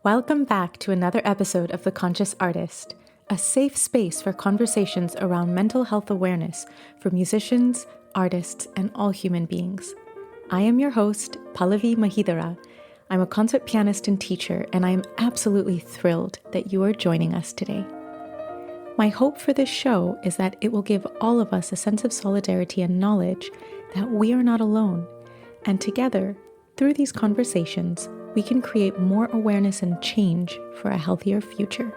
Welcome back to another episode of The Conscious Artist, a safe space for conversations around mental health awareness for musicians, artists, and all human beings. I am your host, Pallavi Mahidhara. I'm a concert pianist and teacher, and I am absolutely thrilled that you are joining us today. My hope for this show is that it will give all of us a sense of solidarity and knowledge that we are not alone, and together, through these conversations, we can create more awareness and change for a healthier future.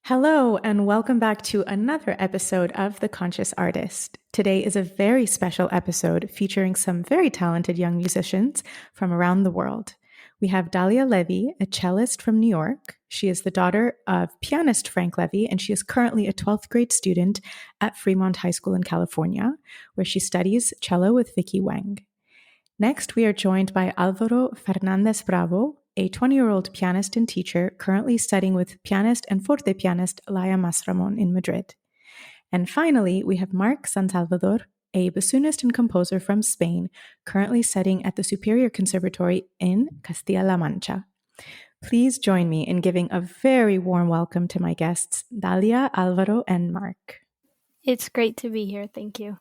Hello, and welcome back to another episode of The Conscious Artist. Today is a very special episode featuring some very talented young musicians from around the world. We have Dalia Lévy, a cellist from New York. She is the daughter of pianist Frank Lévy, and she is currently a 12th grade student at Fremont High School in California, where she studies cello with Vicky Wang. Next, we are joined by Álvaro Fernández-Bravo, a 20-year-old pianist and teacher currently studying with pianist and forte pianist Laia Masramon in Madrid. And finally, we have Marc Sansalvador, a bassoonist and composer from Spain, currently studying at the Superior Conservatory in Castilla-La Mancha. Please join me in giving a very warm welcome to my guests, Dalia, Álvaro, and Marc. It's great to be here. Thank you.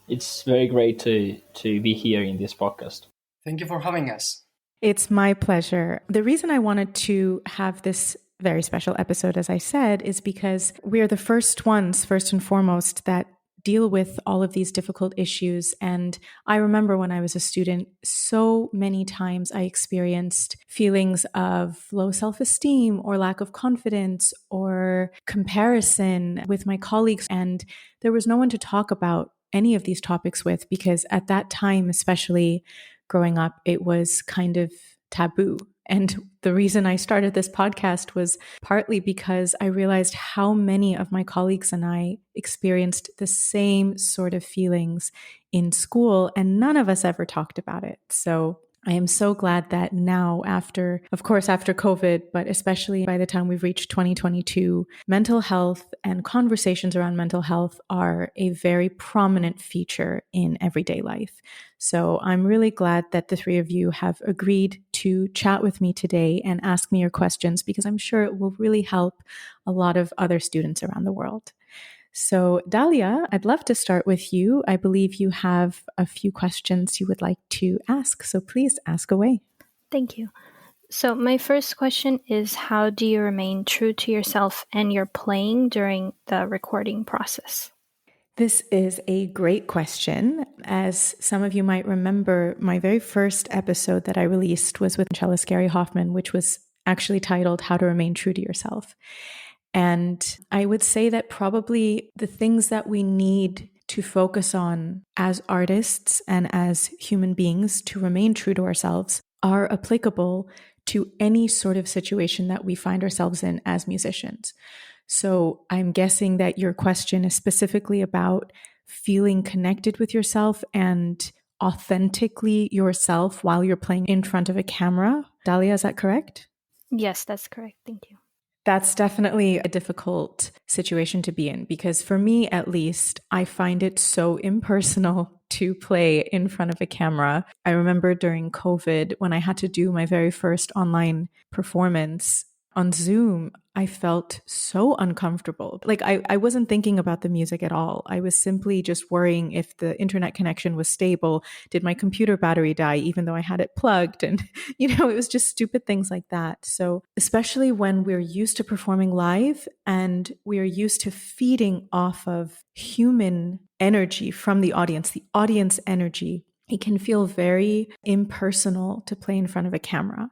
It's very great to be here in this podcast. Thank you for having us. It's my pleasure. The reason I wanted to have this very special episode, as I said, is because we're the first ones, first and foremost, that deal with all of these difficult issues. And I remember when I was a student, so many times I experienced feelings of low self-esteem or lack of confidence or comparison with my colleagues. And there was no one to talk about any of these topics with, because at that time, especially growing up, it was kind of taboo. And the reason I started this podcast was partly because I realized how many of my colleagues and I experienced the same sort of feelings in school, and none of us ever talked about it. So I am so glad that now, after COVID, but especially by the time we've reached 2022, mental health and conversations around mental health are a very prominent feature in everyday life. So I'm really glad that the three of you have agreed to chat with me today and ask me your questions, because I'm sure it will really help a lot of other students around the world. So Dalia, I'd love to start with you. I believe you have a few questions you would like to ask, so please ask away. Thank you. So my first question is, how do you remain true to yourself and your playing during the recording process? This is a great question. As some of you might remember, my very first episode that I released was with cellist Gary Hoffman, which was actually titled How to Remain True to Yourself. And I would say that probably the things that we need to focus on as artists and as human beings to remain true to ourselves are applicable to any sort of situation that we find ourselves in as musicians. So I'm guessing that your question is specifically about feeling connected with yourself and authentically yourself while you're playing in front of a camera. Dalia, is that correct? Yes, that's correct. Thank you. That's definitely a difficult situation to be in, because for me, at least, I find it so impersonal to play in front of a camera. I remember during COVID, when I had to do my very first online performance on Zoom, I felt so uncomfortable. Like I wasn't thinking about the music at all. I was simply just worrying if the internet connection was stable. Did my computer battery die, even though I had it plugged? And, it was just stupid things like that. So especially when we're used to performing live and we are used to feeding off of human energy from the audience energy, it can feel very impersonal to play in front of a camera.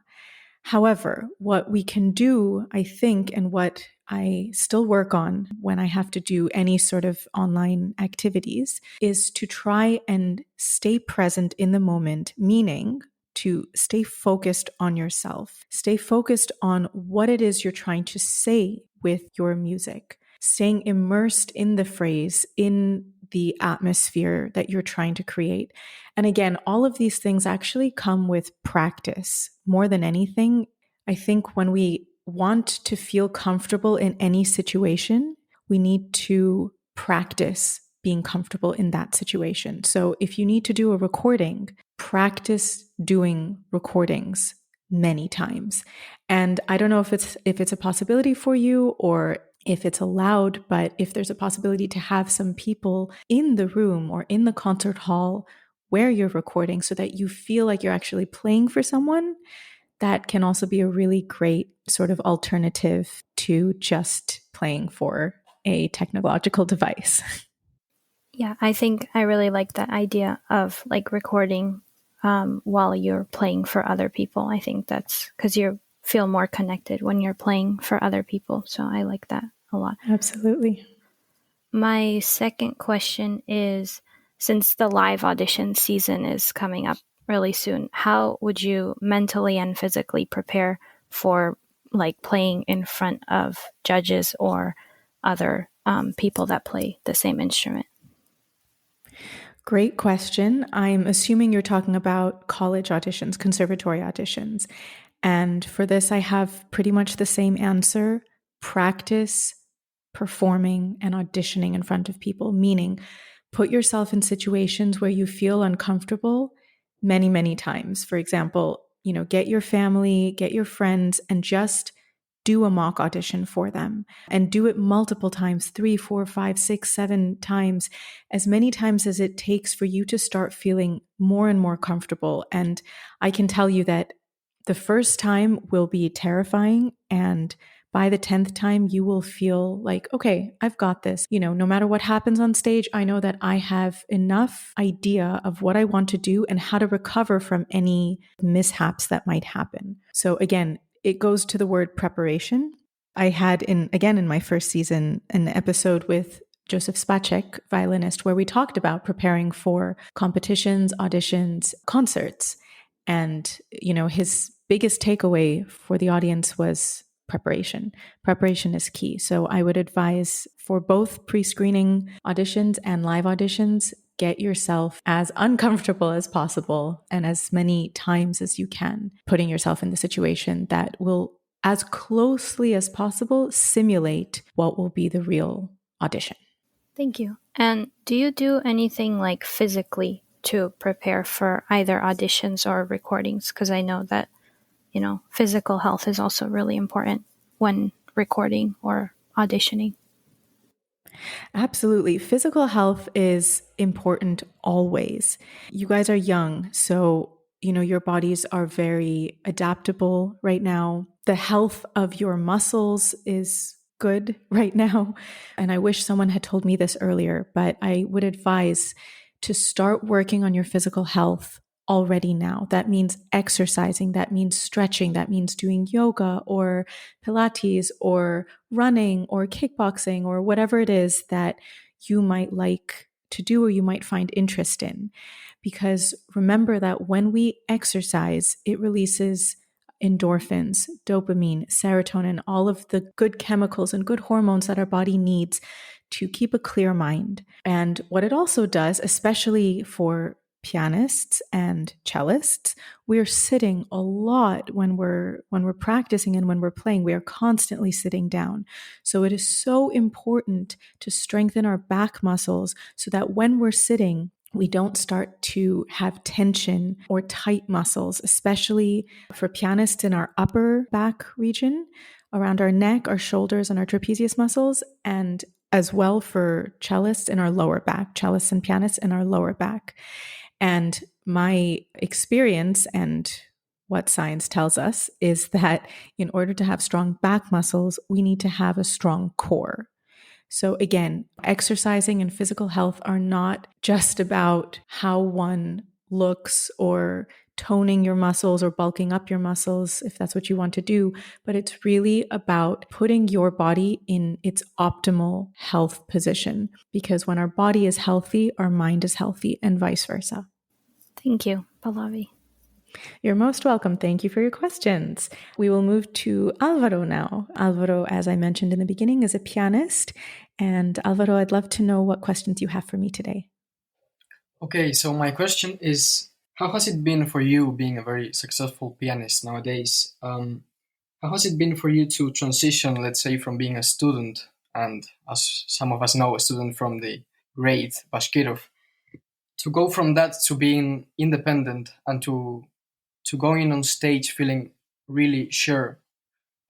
However, what we can do, I think, and what I still work on when I have to do any sort of online activities, is to try and stay present in the moment, meaning to stay focused on yourself, stay focused on what it is you're trying to say with your music, staying immersed in the phrase, in the atmosphere that you're trying to create. And again, all of these things actually come with practice. More than anything, I think when we want to feel comfortable in any situation, we need to practice being comfortable in that situation. So if you need to do a recording, practice doing recordings many times. And I don't know if it's a possibility for you or if it's allowed, but if there's a possibility to have some people in the room or in the concert hall where you're recording so that you feel like you're actually playing for someone, that can also be a really great sort of alternative to just playing for a technological device. Yeah, I think I really like that idea of like recording while you're playing for other people. I think that's because you feel more connected when you're playing for other people. So I like that a lot. Absolutely. My second question is, since the live audition season is coming up really soon, how would you mentally and physically prepare for like playing in front of judges or other people that play the same instrument? Great question. I'm assuming you're talking about college auditions, conservatory auditions. And for this, I have pretty much the same answer. Practice performing and auditioning in front of people, meaning put yourself in situations where you feel uncomfortable many, many times. For example, get your family, get your friends, and just do a mock audition for them and do it multiple times, 3, 4, 5, 6, 7 times, as many times as it takes for you to start feeling more and more comfortable. And I can tell you that the first time will be terrifying, and by the 10th time, you will feel like, okay, I've got this. No matter what happens on stage, I know that I have enough idea of what I want to do and how to recover from any mishaps that might happen. So again, it goes to the word preparation. I had in my first season, an episode with Joseph Spacek, violinist, where we talked about preparing for competitions, auditions, concerts. And, his biggest takeaway for the audience was preparation. Preparation is key. So I would advise for both pre-screening auditions and live auditions, get yourself as uncomfortable as possible and as many times as you can, putting yourself in the situation that will, as closely as possible, simulate what will be the real audition. Thank you. And do you do anything like physically to prepare for either auditions or recordings? Because I know that, physical health is also really important when recording or auditioning. Absolutely. Physical health is important always. You guys are young, so your bodies are very adaptable right now. The health of your muscles is good right now. And I wish someone had told me this earlier, but I would advise to start working on your physical health already now. That means exercising, that means stretching, that means doing yoga or Pilates or running or kickboxing or whatever it is that you might like to do or you might find interest in. Because remember that when we exercise, it releases endorphins, dopamine, serotonin, all of the good chemicals and good hormones that our body needs to keep a clear mind. And what it also does, especially for pianists and cellists, we're sitting a lot when we're practicing and when we're playing. We are constantly sitting down. So it is so important to strengthen our back muscles so that when we're sitting, we don't start to have tension or tight muscles, especially for pianists in our upper back region, around our neck, our shoulders, and our trapezius muscles, and as well for cellists in our lower back, cellists and pianists in our lower back. And my experience and what science tells us is that in order to have strong back muscles, we need to have a strong core. So again, exercising and physical health are not just about how one looks or toning your muscles or bulking up your muscles, if that's what you want to do, but it's really about putting your body in its optimal health position. Because when our body is healthy, our mind is healthy, and vice versa. Thank you, Pallavi. You're most welcome. Thank you for your questions. We will move to Álvaro now. Álvaro, as I mentioned in the beginning, is a pianist. And Álvaro, I'd love to know what questions you have for me today. Okay, so my question is, how has it been for you being a very successful pianist nowadays? How has it been for you to transition, let's say, from being a student, and as some of us know, a student from the great Bashkirov. To go from that to being independent and to going on stage feeling really sure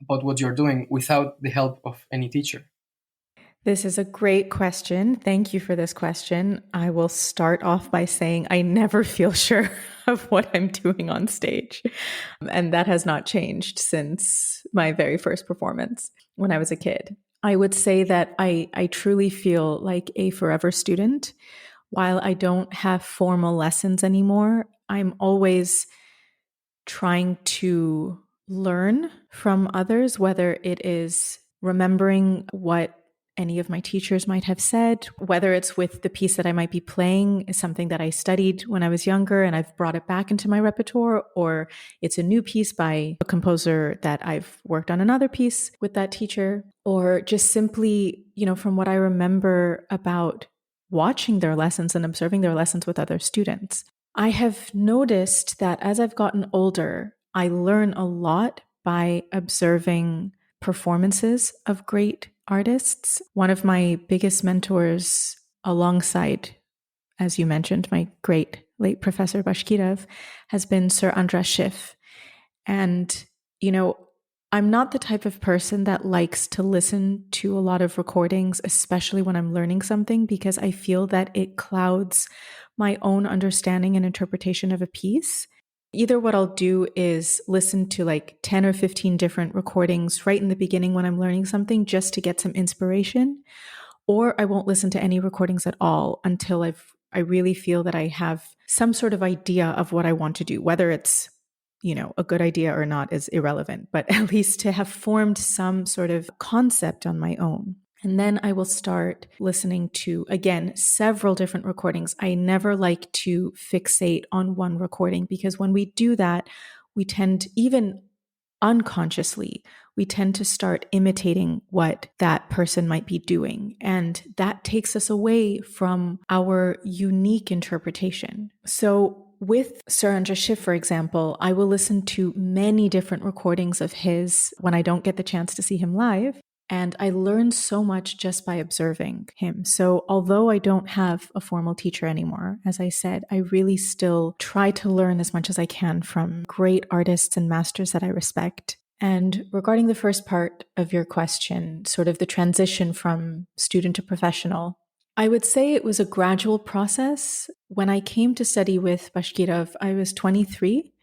about what you're doing without the help of any teacher? This is a great question. Thank you for this question. I will start off by saying I never feel sure of what I'm doing on stage. And that has not changed since my very first performance when I was a kid. I would say that I truly feel like a forever student. While I don't have formal lessons anymore, I'm always trying to learn from others, whether it is remembering what any of my teachers might have said, whether it's with the piece that I might be playing is something that I studied when I was younger and I've brought it back into my repertoire, or it's a new piece by a composer that I've worked on another piece with that teacher, or just simply, from what I remember about watching their lessons and observing their lessons with other students. I have noticed that as I've gotten older, I learn a lot by observing performances of great artists. One of my biggest mentors, alongside, as you mentioned, my great late Professor Bashkirov, has been Sir Andras Schiff. And, I'm not the type of person that likes to listen to a lot of recordings, especially when I'm learning something, because I feel that it clouds my own understanding and interpretation of a piece. Either what I'll do is listen to like 10 or 15 different recordings right in the beginning when I'm learning something just to get some inspiration, or I won't listen to any recordings at all until I really feel that I have some sort of idea of what I want to do, whether it's a good idea or not is irrelevant, but at least to have formed some sort of concept on my own. And then I will start listening to, again, several different recordings. I never like to fixate on one recording because when we do that, we tend, even unconsciously, we tend to start imitating what that person might be doing. And that takes us away from our unique interpretation. So with Sir Andras Schiff, for example, I will listen to many different recordings of his when I don't get the chance to see him live. And I learn so much just by observing him. So although I don't have a formal teacher anymore, as I said, I really still try to learn as much as I can from great artists and masters that I respect. And regarding the first part of your question, sort of the transition from student to professional, I would say it was a gradual process. When I came to study with Bashkirov, I was 23.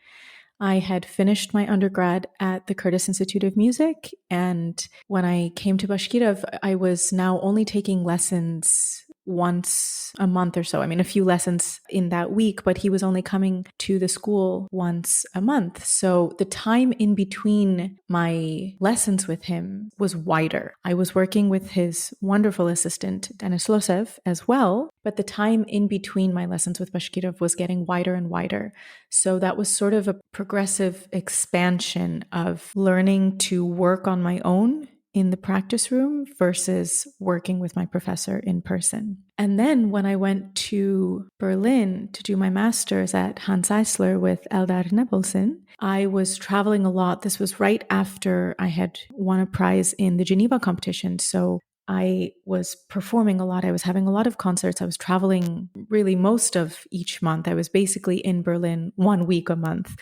I had finished my undergrad at the Curtis Institute of Music. And when I came to Bashkirov, I was now only taking lessons once a month or so. I mean, a few lessons in that week, but he was only coming to the school once a month. So the time in between my lessons with him was wider. I was working with his wonderful assistant, Denis Losev, as well, but the time in between my lessons with Bashkirov was getting wider and wider. So that was sort of a progressive expansion of learning to work on my own in the practice room versus working with my professor in person. And then when I went to Berlin to do my master's at Hans Eisler with Eldar Nebelson, I was traveling a lot. This was right after I had won a prize in the Geneva competition. So I was performing a lot. I was having a lot of concerts. I was traveling really most of each month. I was basically in Berlin 1 week a month.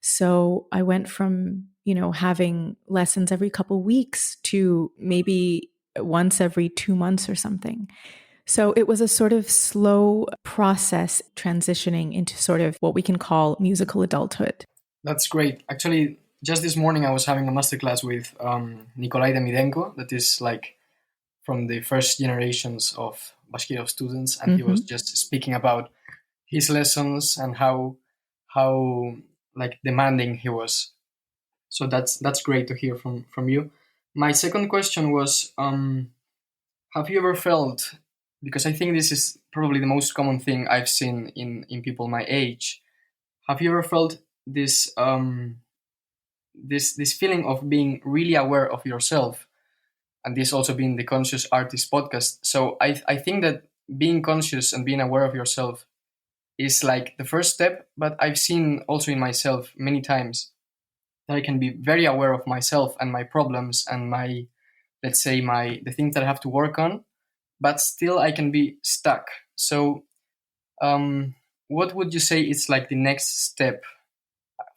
So I went from, having lessons every couple weeks to maybe once every 2 months or something. So it was a sort of slow process transitioning into sort of what we can call musical adulthood. That's great. Actually, just this morning I was having a masterclass with Nikolai Demidenko, that is like from the first generations of Bashkirov students, and he was just speaking about his lessons and how like demanding he was. So that's great to hear from you. My second question was, have you ever felt, because I think this is probably the most common thing I've seen in people my age, have you ever felt this this feeling of being really aware of yourself? And this also being the Conscious Artist podcast. So I think that being conscious and being aware of yourself is like the first step, but I've seen also in myself many times that I can be very aware of myself and my problems and my, let's say, the things that I have to work on. but still I can be stuck. So what would you say is like the next step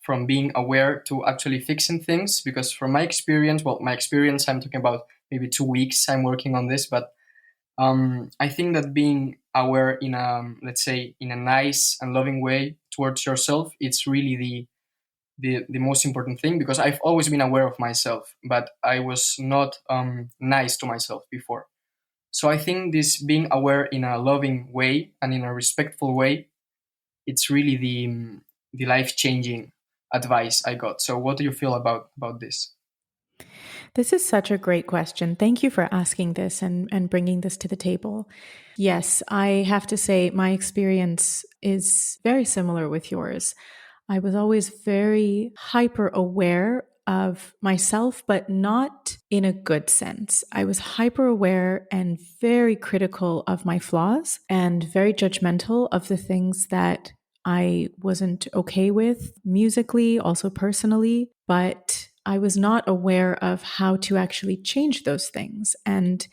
from being aware to actually fixing things? Because from my experience, I'm talking about maybe 2 weeks I'm working on this, but I think that being aware in a, let's say, in a nice and loving way towards yourself, it's really the most important thing, because I've always been aware of myself, but I was not nice to myself before. So I think this being aware in a loving way and in a respectful way, it's really the life-changing advice I got. So what do you feel about this? This is such a great question. Thank you for asking this and bringing this to the table. Yes, I have to say my experience is very similar with yours. I was always very hyper aware of myself, but not in a good sense. I was hyper aware and very critical of my flaws and very judgmental of the things that I wasn't okay with musically, also personally, but I was not aware of how to actually change those things. And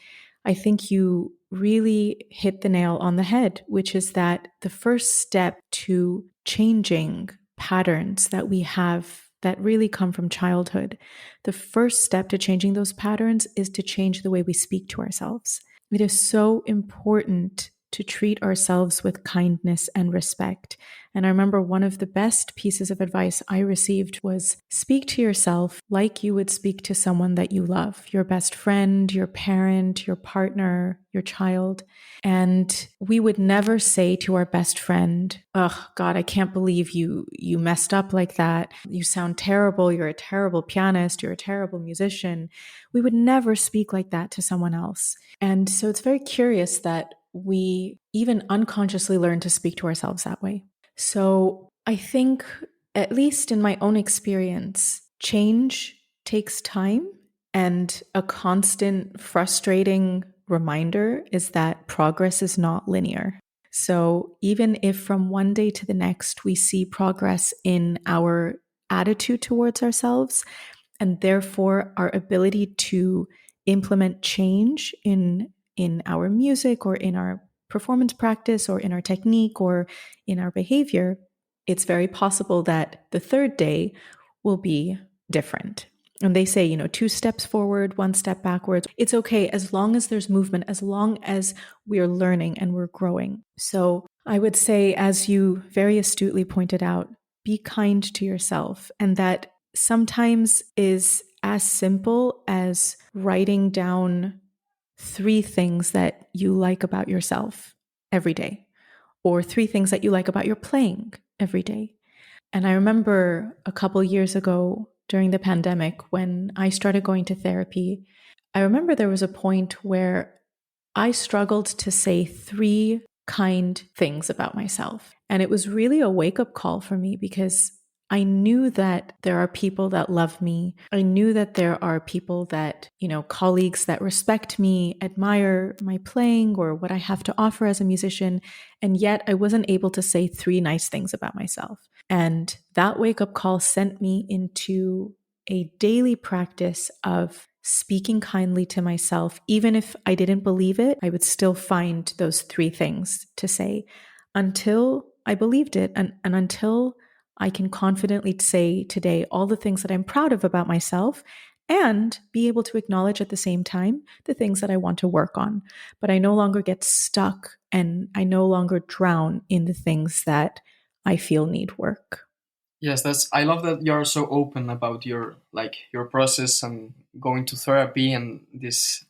I think you really hit the nail on the head, which is that the first step to changing patterns that we have that really come from childhood, the first step to changing those patterns is to change the way we speak to ourselves. It is so important to treat ourselves with kindness and respect. And I remember one of the best pieces of advice I received was speak to yourself like you would speak to someone that you love, your best friend, your parent, your partner, your child. And we would never say to our best friend, "Oh God, I can't believe you messed up like that. You sound terrible. You're a terrible pianist. You're a terrible musician." We would never speak like that to someone else. And so it's very curious that we even unconsciously learn to speak to ourselves that way. So I think, at least in my own experience, change takes time, and a constant frustrating reminder is that progress is not linear. So even if from one day to the next we see progress in our attitude towards ourselves, and therefore our ability to implement change in our music or in our performance practice or in our technique or in our behavior, it's very possible that the third day will be different. And they say, 2 steps forward, 1 step backwards. It's okay as long as there's movement, as long as we're learning and we're growing. So I would say, as you very astutely pointed out, be kind to yourself. And that sometimes is as simple as writing down 3 things that you like about yourself every day, or 3 things that you like about your playing every day. And I remember a couple years ago during the pandemic when I started going to therapy, I remember there was a point where I struggled to say 3 kind things about myself. And it was really a wake-up call for me, because I knew that there are people that love me. I knew that there are people that, colleagues that respect me, admire my playing or what I have to offer as a musician. And yet I wasn't able to say 3 nice things about myself. And that wake-up call sent me into a daily practice of speaking kindly to myself. Even if I didn't believe it, I would still find those 3 things to say until I believed it, and until I can confidently say today all the things that I'm proud of about myself, and be able to acknowledge at the same time the things that I want to work on. But I no longer get stuck, and I no longer drown in the things that I feel need work. Yes, I love that you're so open about your process and going to therapy and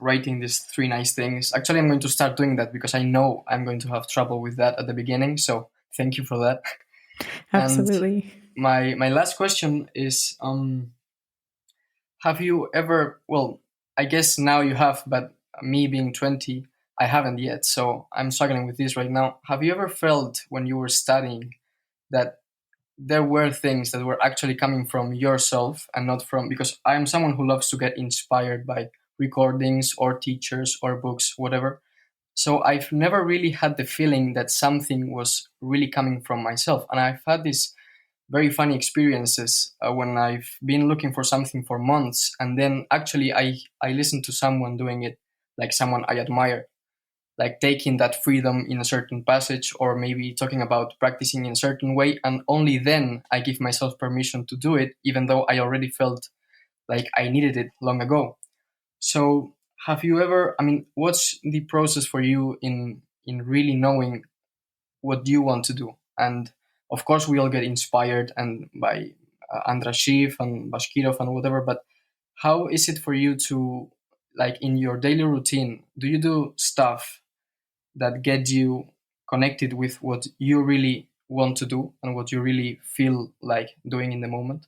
writing these 3 nice things. Actually, I'm going to start doing that, because I know I'm going to have trouble with that at the beginning. So thank you for that. Absolutely. And my last question is, have you ever, well, I guess now you have, but me being 20, I haven't yet. So I'm struggling with this right now. Have you ever felt when you were studying that there were things that were actually coming from yourself and not from, because I am someone who loves to get inspired by recordings or teachers or books, whatever. So I've never really had the feeling that something was really coming from myself. And I've had these very funny experiences when I've been looking for something for months, and then actually I listened to someone doing it, like someone I admire. like taking that freedom in a certain passage, or maybe talking about practicing in a certain way, and only then I give myself permission to do it, even though I already felt like I needed it long ago. So have you ever, I mean, what's the process for you in really knowing what you want to do? And of course, we all get inspired and by Andras Schiff and Bashkirov and whatever, but how is it for you to, like, in your daily routine, do you do stuff that get you connected with what you really want to do and what you really feel like doing in the moment?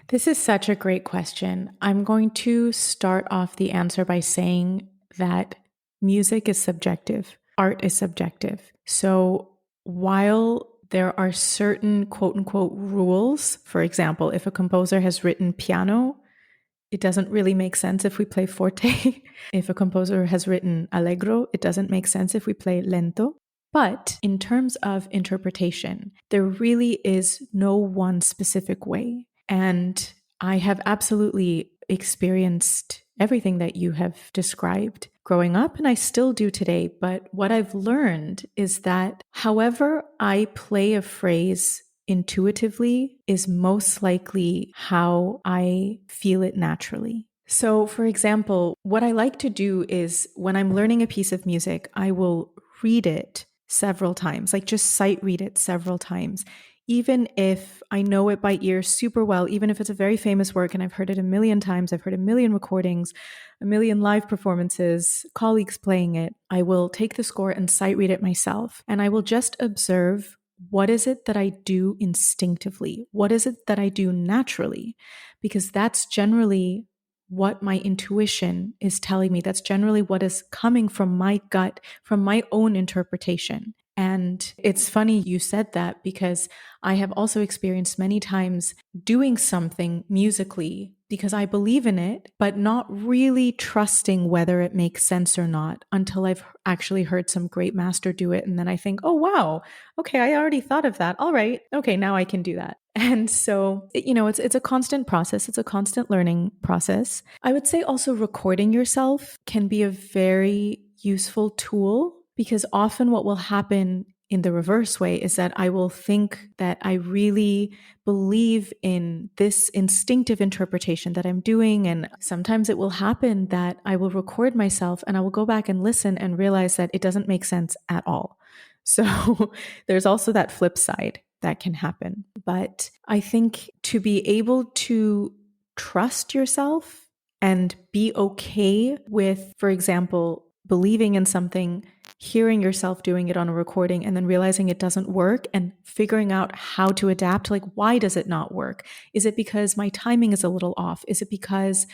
This is such a great question. I'm going to start off the answer by saying that music is subjective, art is subjective. So while there are certain quote unquote rules, for example, if a composer has written piano, it doesn't really make sense if we play forte. If a composer has written allegro, it doesn't make sense if we play lento. But in terms of interpretation, there really is no one specific way. And I have absolutely experienced everything that you have described growing up, and I still do today. But what I've learned is that however I play a phrase intuitively is most likely how I feel it naturally. So, for example, what I like to do is when I'm learning a piece of music, I will read it several times, like just sight read it several times. Even if I know it by ear super well, even if it's a very famous work and I've heard it a million times, I've heard a million recordings, a million live performances, colleagues playing it, I will take the score and sight read it myself. And I will just observe, what is it that I do instinctively? What is it that I do naturally? Because that's generally what my intuition is telling me. That's generally what is coming from my gut, from my own interpretation. And it's funny you said that, because I have also experienced many times doing something musically because I believe in it, but not really trusting whether it makes sense or not until I've actually heard some great master do it. And then I think, oh, wow, okay, I already thought of that. All right, okay, now I can do that. And so, it's a constant process. It's a constant learning process. I would say also recording yourself can be a very useful tool, because often what will happen in the reverse way is that I will think that I really believe in this instinctive interpretation that I'm doing. And sometimes it will happen that I will record myself and I will go back and listen and realize that it doesn't make sense at all. So there's also that flip side that can happen. But I think to be able to trust yourself and be okay with, for example, believing in something, hearing yourself doing it on a recording and then realizing it doesn't work and figuring out how to adapt. Like, why does it not work? Is it because my timing is a little off? Is it because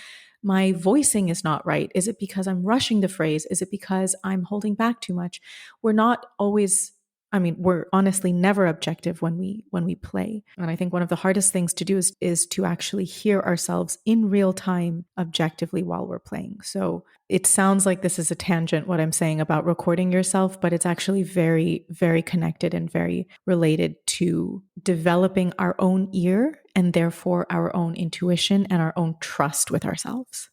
my voicing is not right? Is it because I'm rushing the phrase? Is it because I'm holding back too much? We're not always, we're honestly never objective when we play. And I think one of the hardest things to do is to actually hear ourselves in real time objectively while we're playing. So it sounds like this is a tangent, what I'm saying about recording yourself, but it's actually very, very connected and very related to developing our own ear and therefore our own intuition and our own trust with ourselves.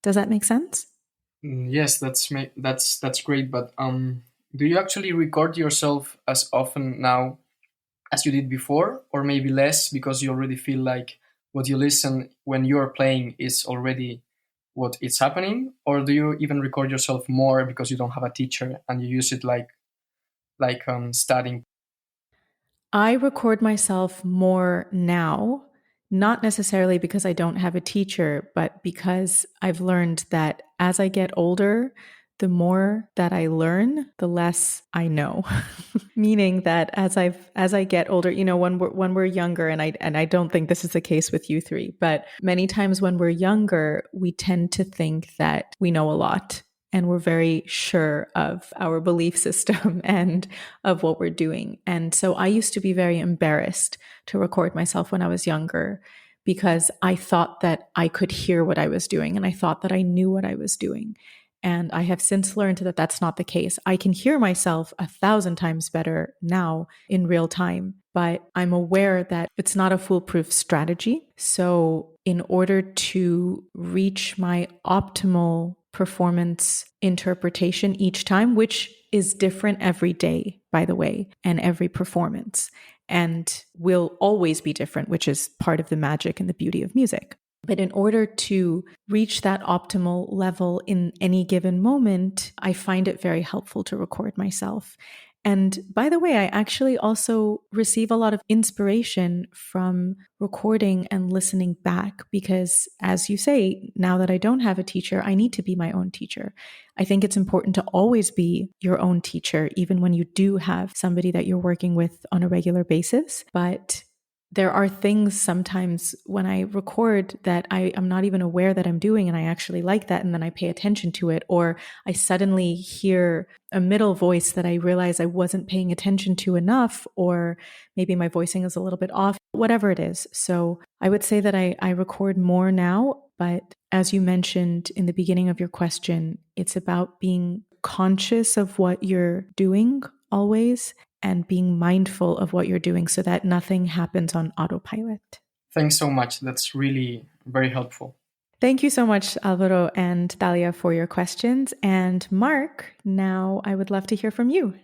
Does that make sense? Yes, that's great. But do you actually record yourself as often now as you did before, or maybe less because you already feel like what you listen when you're playing is already what is happening? Or do you even record yourself more because you don't have a teacher and you use it like studying? I record myself more now, not necessarily because I don't have a teacher, but because I've learned that as I get older, the more that I learn, the less I know. Meaning that as I get older, when we're younger, and I don't think this is the case with you three, but many times when we're younger, we tend to think that we know a lot and we're very sure of our belief system and of what we're doing. And so I used to be very embarrassed to record myself when I was younger, because I thought that I could hear what I was doing and I thought that I knew what I was doing. And I have since learned that that's not the case. I can hear myself 1,000 times better now in real time, but I'm aware that it's not a foolproof strategy. So in order to reach my optimal performance interpretation each time, which is different every day, by the way, and every performance, and will always be different, which is part of the magic and the beauty of music. But in order to reach that optimal level in any given moment, I find it very helpful to record myself. And by the way, I actually also receive a lot of inspiration from recording and listening back because, as you say, now that I don't have a teacher, I need to be my own teacher. I think it's important to always be your own teacher, even when you do have somebody that you're working with on a regular basis. But there are things sometimes when I record that I'm not even aware that I'm doing, and I actually like that, and then I pay attention to it, or I suddenly hear a middle voice that I realize I wasn't paying attention to enough, or maybe my voicing is a little bit off, whatever it is. So I would say that I record more now, but as you mentioned in the beginning of your question, it's about being conscious of what you're doing always, and being mindful of what you're doing so that nothing happens on autopilot. Thanks so much. That's really very helpful. Thank you so much, Álvaro and Dalia, for your questions. And Marc, now I would love to hear from you.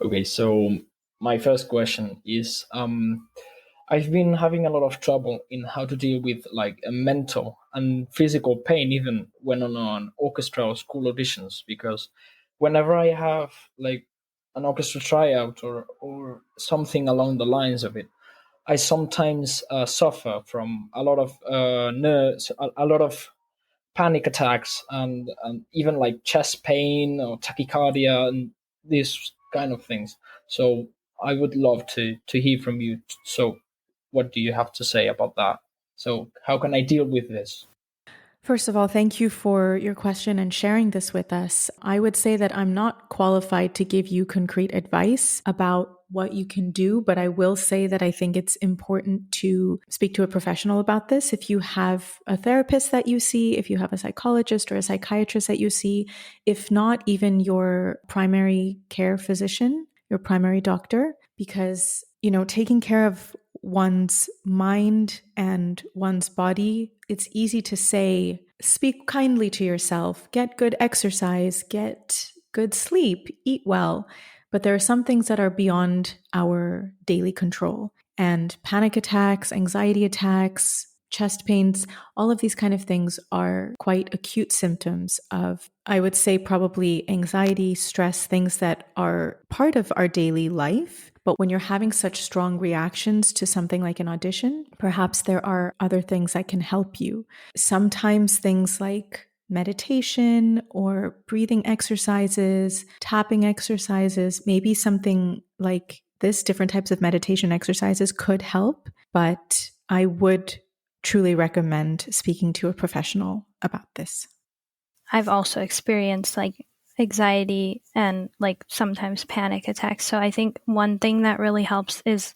Okay, so my first question is, I've been having a lot of trouble in how to deal with like a mental and physical pain, even when on an orchestra or school auditions, because whenever I have like an orchestra tryout or something along the lines of it, I sometimes suffer from a lot of nerves, a lot of panic attacks, and even like chest pain or tachycardia and these kind of things. So I would love to hear from you. So what do you have to say about that? So how can I deal with this? First of all, thank you for your question and sharing this with us. I would say that I'm not qualified to give you concrete advice about what you can do, but I will say that I think it's important to speak to a professional about this. If you have a therapist that you see, if you have a psychologist or a psychiatrist that you see, if not even your primary care physician, your primary doctor, because, taking care of one's mind and one's body, it's easy to say, speak kindly to yourself, get good exercise, get good sleep, eat well. But there are some things that are beyond our daily control. And panic attacks, anxiety attacks, chest pains, all of these kind of things are quite acute symptoms of, I would say, probably anxiety, stress, things that are part of our daily life. But when you're having such strong reactions to something like an audition, perhaps there are other things that can help you. Sometimes things like meditation or breathing exercises, tapping exercises, maybe something like this, different types of meditation exercises could help. But I would truly recommend speaking to a professional about this. I've also experienced like anxiety and like sometimes panic attacks. So I think one thing that really helps is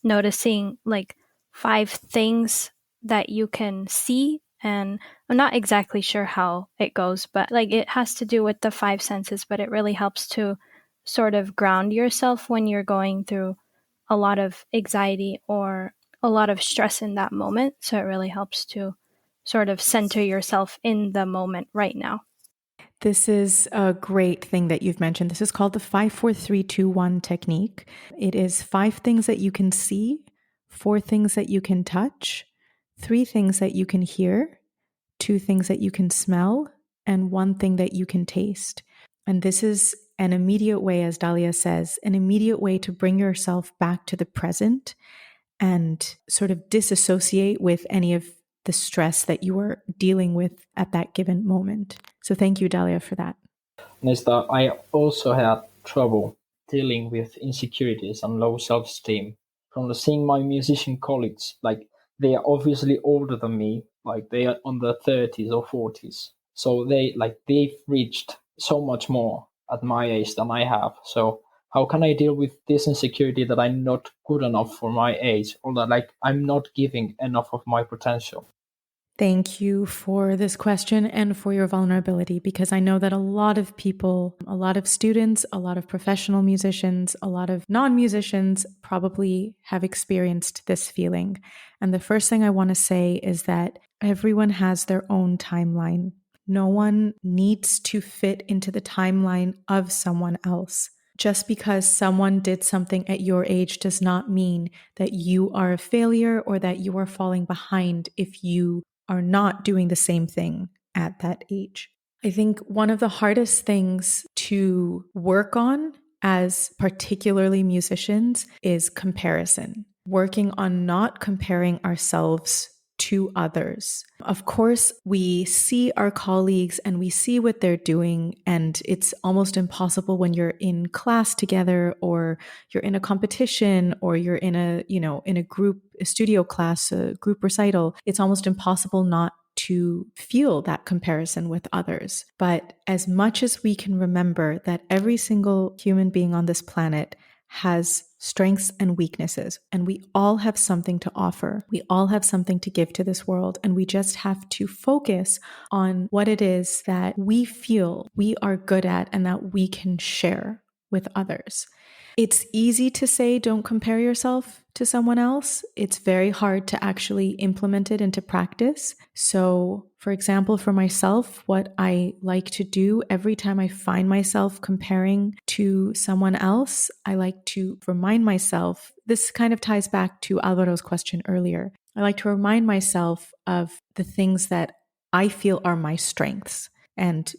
noticing like 5 things that you can see. And I'm not exactly sure how it goes, but like it has to do with the 5 senses, but it really helps to sort of ground yourself when you're going through a lot of anxiety or a lot of stress in that moment. So it really helps to sort of center yourself in the moment right now. This is a great thing that you've mentioned. This is called the 5-4-3-2-1 technique. It is 5 things that you can see, 4 things that you can touch, 3 things that you can hear, 2 things that you can smell, and 1 thing that you can taste. And this is an immediate way, as Dalia says, an immediate way to bring yourself back to the present and sort of disassociate with any of the stress that you are dealing with at that given moment. So thank you, Dalia, for that. Nesta, I also had trouble dealing with insecurities and low self-esteem from seeing my musician colleagues. Like, they are obviously older than me, like they are on their 30s or 40s. So they've reached so much more at my age than I have. So how can I deal with this insecurity that I'm not good enough for my age, or that like I'm not giving enough of my potential? Thank you for this question and for your vulnerability, because I know that a lot of people, a lot of students, a lot of professional musicians, a lot of non-musicians probably have experienced this feeling. And the first thing I want to say is that everyone has their own timeline. No one needs to fit into the timeline of someone else. Just because someone did something at your age does not mean that you are a failure or that you are falling behind if you are not doing the same thing at that age. I think one of the hardest things to work on as particularly musicians is comparison. Working on not comparing ourselves to others. Of course, we see our colleagues and we see what they're doing, and it's almost impossible when you're in class together or you're in a competition or you're in a group, a studio class, a group recital. It's almost impossible not to feel that comparison with others. But as much as we can remember that every single human being on this planet has strengths and weaknesses, and we all have something to offer. We all have something to give to this world, and we just have to focus on what it is that we feel we are good at and that we can share with others. It's easy to say don't compare yourself to someone else. It's very hard to actually implement it into practice. So, for example, for myself, what I like to do every time I find myself comparing to someone else, I like to remind myself, this kind of ties back to Alvaro's question earlier. I like to remind myself of the things that I feel are my strengths. And,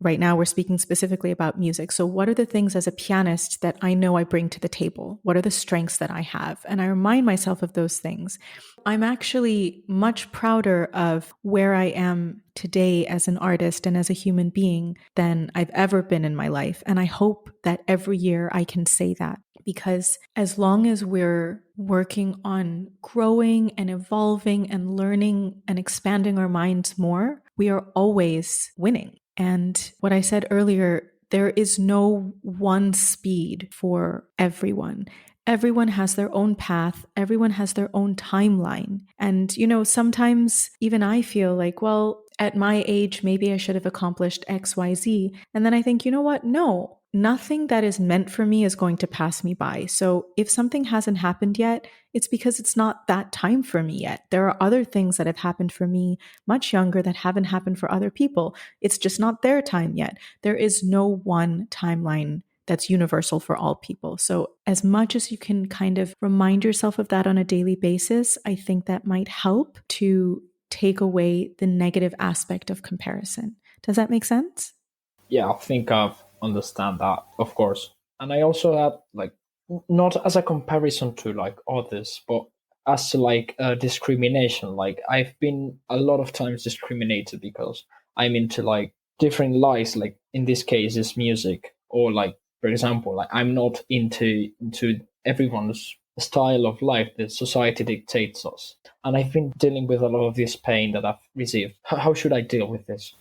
right now we're speaking specifically about music. So what are the things as a pianist that I know I bring to the table? What are the strengths that I have? And I remind myself of those things. I'm actually much prouder of where I am today as an artist and as a human being than I've ever been in my life. And I hope that every year I can say that, because as long as we're working on growing and evolving and learning and expanding our minds more, we are always winning. And what I said earlier, there is no one speed for everyone. Everyone has their own path. Everyone has their own timeline. And, sometimes even I feel like, well, at my age, maybe I should have accomplished X, Y, Z. And then I think, you know what? No, nothing that is meant for me is going to pass me by. So if something hasn't happened yet, it's because it's not that time for me yet. There are other things that have happened for me much younger that haven't happened for other people. It's just not their time yet. There is no one timeline that's universal for all people. So as much as you can kind of remind yourself of that on a daily basis, I think that might help to take away the negative aspect of comparison. Does that make sense? Yeah, I think I understand that, of course. And I also had not as a comparison to others, but as to discrimination. I've been a lot of times discriminated because I'm into different lives. In this case, is music, or for example, I'm not into everyone's style of life that society dictates us. And I've been dealing with a lot of this pain that I've received. How should I deal with this?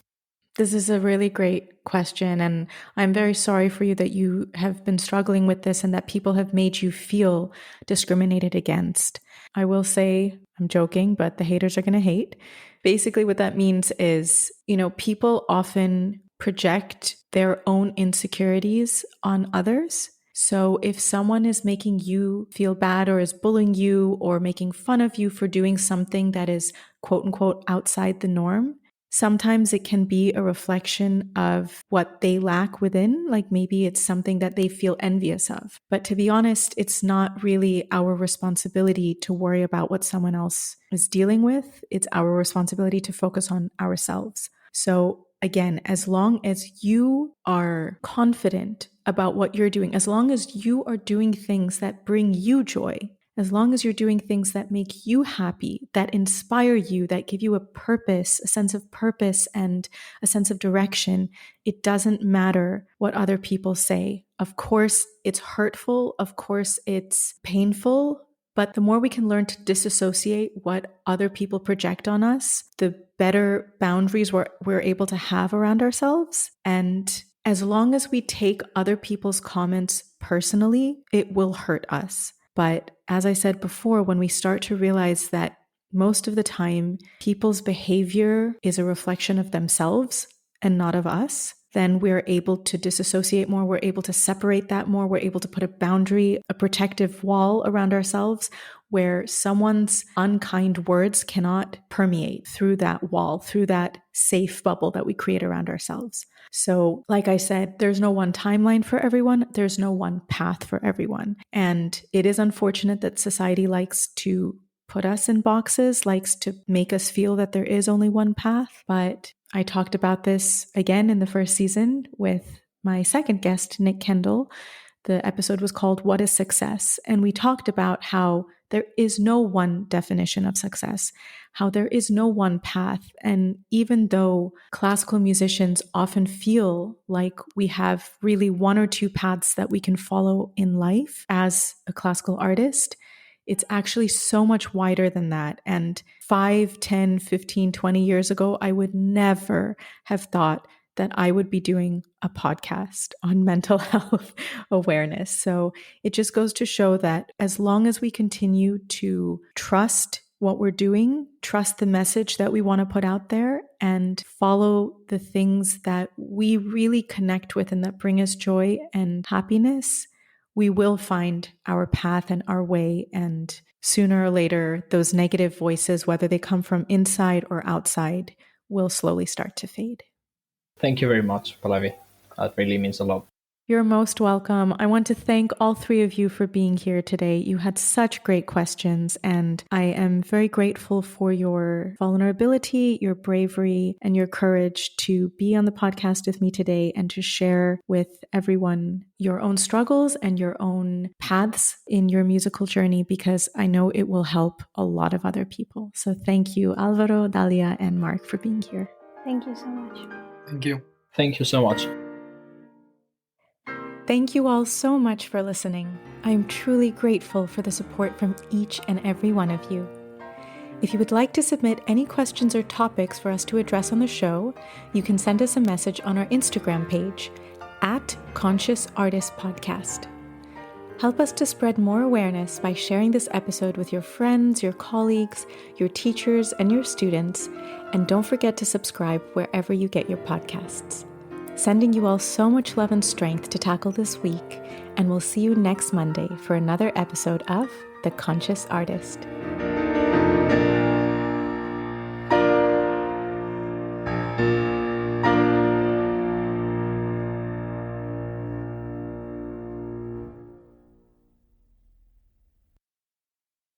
This is a really great question, and I'm very sorry for you that you have been struggling with this and that people have made you feel discriminated against. I will say, I'm joking, but the haters are going to hate. Basically, what that means is, people often project their own insecurities on others. So if someone is making you feel bad or is bullying you or making fun of you for doing something that is quote unquote outside the norm, sometimes it can be a reflection of what they lack within, like maybe it's something that they feel envious of. But to be honest, it's not really our responsibility to worry about what someone else is dealing with. It's our responsibility to focus on ourselves. So again, as long as you are confident about what you're doing, as long as you are doing things that bring you joy, as long as you're doing things that make you happy, that inspire you, that give you a purpose, a sense of purpose and a sense of direction, it doesn't matter what other people say. Of course, it's hurtful. Of course, it's painful. But the more we can learn to disassociate what other people project on us, the better boundaries we're able to have around ourselves. And as long as we take other people's comments personally, it will hurt us. But as I said before, when we start to realize that most of the time people's behavior is a reflection of themselves and not of us, then we're able to disassociate more. We're able to separate that more. We're able to put a boundary, a protective wall around ourselves where someone's unkind words cannot permeate through that wall, through that safe bubble that we create around ourselves. So, like I said, there's no one timeline for everyone. There's no one path for everyone. And it is unfortunate that society likes to put us in boxes, likes to make us feel that there is only one path. But I talked about this again in the first season with my second guest, Nick Kendall. The episode was called What is Success? And we talked about how there is no one definition of success, how there is no one path. And even though classical musicians often feel like we have really one or two paths that we can follow in life as a classical artist, it's actually so much wider than that. And 5, 10, 15, 20 years ago, I would never have thought that I would be doing a podcast on mental health awareness. So it just goes to show that as long as we continue to trust what we're doing, trust the message that we want to put out there, and follow the things that we really connect with and that bring us joy and happiness, we will find our path and our way. And sooner or later, those negative voices, whether they come from inside or outside, will slowly start to fade. Thank you very much, Pallavi. That really means a lot. You're most welcome. I want to thank all three of you for being here today. You had such great questions, and I am very grateful for your vulnerability, your bravery, and your courage to be on the podcast with me today and to share with everyone your own struggles and your own paths in your musical journey, because I know it will help a lot of other people. So thank you, Álvaro, Dalia, and Marc, for being here. Thank you so much. Thank you. Thank you so much. Thank you all so much for listening. I am truly grateful for the support from each and every one of you. If you would like to submit any questions or topics for us to address on the show, you can send us a message on our Instagram page @ConsciousArtistPodcast. Help us to spread more awareness by sharing this episode with your friends, your colleagues, your teachers, and your students. And don't forget to subscribe wherever you get your podcasts. Sending you all so much love and strength to tackle this week, and we'll see you next Monday for another episode of The Conscious Artist.